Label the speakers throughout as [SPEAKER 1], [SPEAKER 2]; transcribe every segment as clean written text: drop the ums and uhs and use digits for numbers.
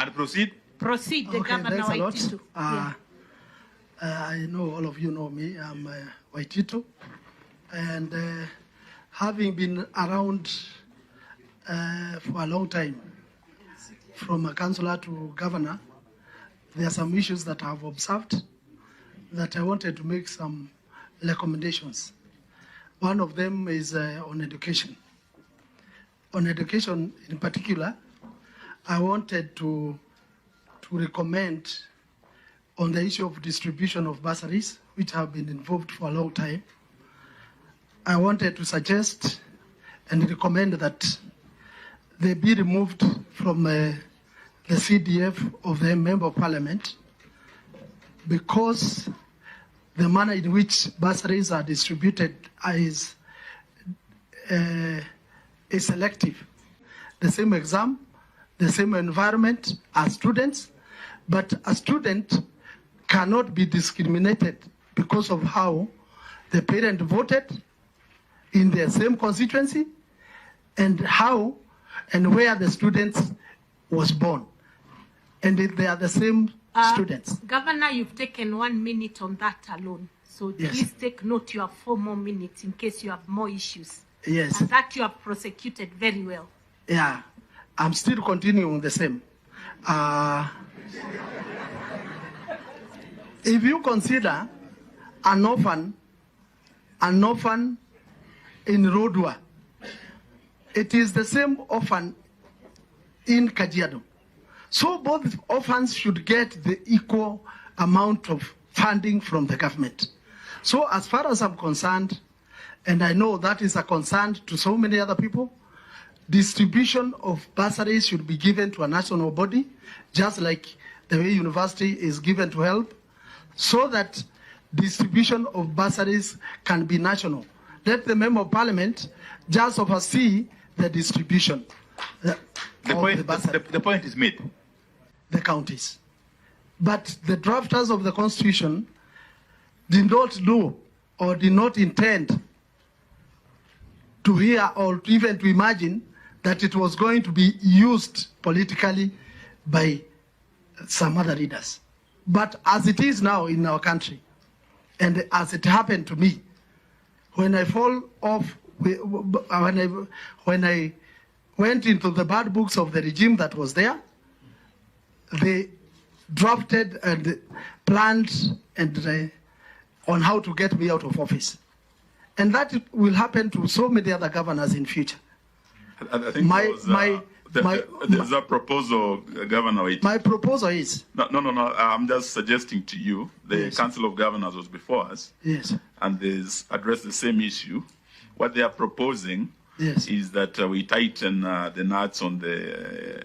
[SPEAKER 1] And proceed.
[SPEAKER 2] Proceed, the governor Waititu.
[SPEAKER 3] I know all of you know me. I'm Waititu, and having been around for a long time, from a councillor to governor, there are some issues that I've observed that I wanted to make some recommendations. One of them is on education. On education in particular, I wanted to recommend on the issue of distribution of bursaries, which have been involved for a long time. I wanted to suggest and recommend that they be removed from the CDF of the Member of Parliament, because the manner in which bursaries are distributed is selective. The same exam, the same environment as students, but a student cannot be discriminated because of how the parent voted in their same constituency and how and where the student was born. And they are the same students.
[SPEAKER 2] Governor, you've taken 1 minute on that alone. So
[SPEAKER 3] Yes.
[SPEAKER 2] Please take note, you have 4 more minutes in case you have more issues.
[SPEAKER 3] Yes.
[SPEAKER 2] And that you have prosecuted very well.
[SPEAKER 3] Yeah, I'm still continuing the same. If you consider an orphan in Rodwa, it is the same orphan in Kajiado. So both orphans should get the equal amount of funding from the government. So as far as I'm concerned, and I know that is a concern to so many other people, distribution of bursaries should be given to a national body, just like the way university is given to help, so that distribution of bursaries can be national. Let the Member of Parliament just oversee the distribution
[SPEAKER 1] The point is made.
[SPEAKER 3] the counties. But the drafters of the Constitution did not do or did not intend to hear or even to imagine that it was going to be used politically by some other leaders. But as it is now in our country, and as it happened to me, when I fall off, when I went into the bad books of the regime that was there, they drafted and planned and on how to get me out of office. And that will happen to so many other governors in future.
[SPEAKER 1] I think there's a proposal, Governor.
[SPEAKER 3] My proposal is...
[SPEAKER 1] No. I'm just suggesting to you, the
[SPEAKER 3] Yes.
[SPEAKER 1] Council of Governors was before us.
[SPEAKER 3] Yes.
[SPEAKER 1] And they addressed the same issue. What they are proposing
[SPEAKER 3] Yes.
[SPEAKER 1] is that we tighten the nuts on the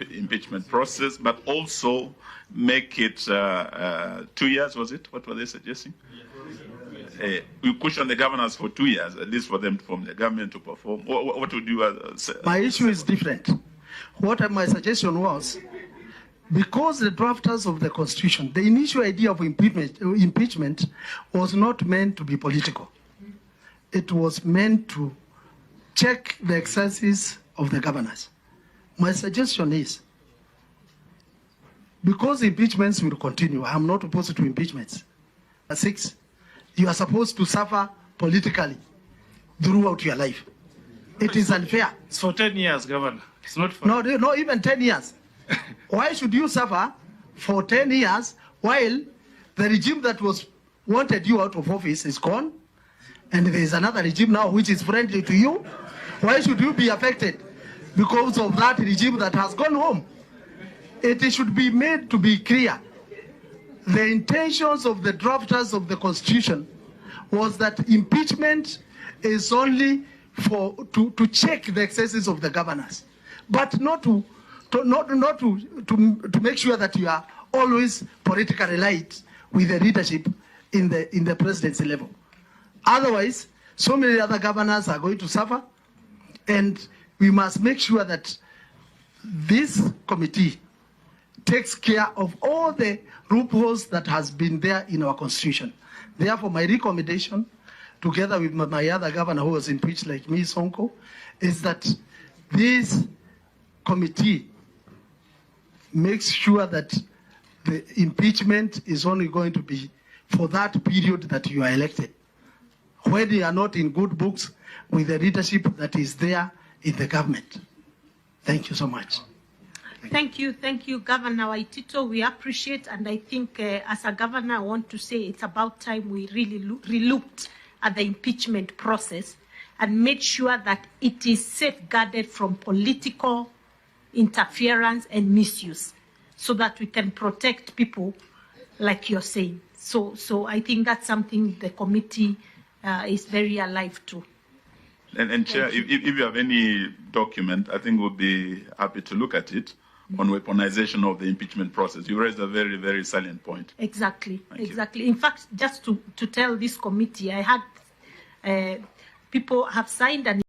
[SPEAKER 1] impeachment process, but also make it 2 years, was it? What were they suggesting? We cushion the governors for 2 years, at least for them to form the government to perform. What would you say?
[SPEAKER 3] My issue is different. What my suggestion was, because the drafters of the Constitution, the initial idea of impeachment was not meant to be political. It was meant to check the excesses of the governors. My suggestion is, because impeachments will continue, I'm not opposed to impeachments. 6, you are supposed to suffer politically throughout your life. It is unfair.
[SPEAKER 4] It's for 10 years, Governor. It's not for...
[SPEAKER 3] No, even 10 years. Why should you suffer for 10 years while the regime that wanted you out of office is gone, and there is another regime now which is friendly to you? Why should you be affected because of that regime that has gone home? It should be made to be clear. The intentions of the drafters of the Constitution was that impeachment is only to check the excesses of the governors, but not to make sure that you are always politically light with the leadership in the presidency level. Otherwise, so many other governors are going to suffer, and we must make sure that this committee takes care of all the loopholes that has been there in our Constitution. Therefore, my recommendation, together with my other governor who was impeached like me, Sonko, is that this committee makes sure that the impeachment is only going to be for that period that you are elected, when you are not in good books with the leadership that is there in the government. Thank you so much.
[SPEAKER 2] Thank you, Governor Waititu. We appreciate, and I think as a governor, I want to say it's about time we really relooked at the impeachment process and made sure that it is safeguarded from political interference and misuse, so that we can protect people like you're saying. So I think that's something the committee is very alive to.
[SPEAKER 1] And Chair, if you have any document, I think we'll be happy to look at it on weaponization of the impeachment process. You raised a very, very salient point.
[SPEAKER 2] Exactly.
[SPEAKER 1] Thank you.
[SPEAKER 2] In fact, just to tell this committee, I had people have signed an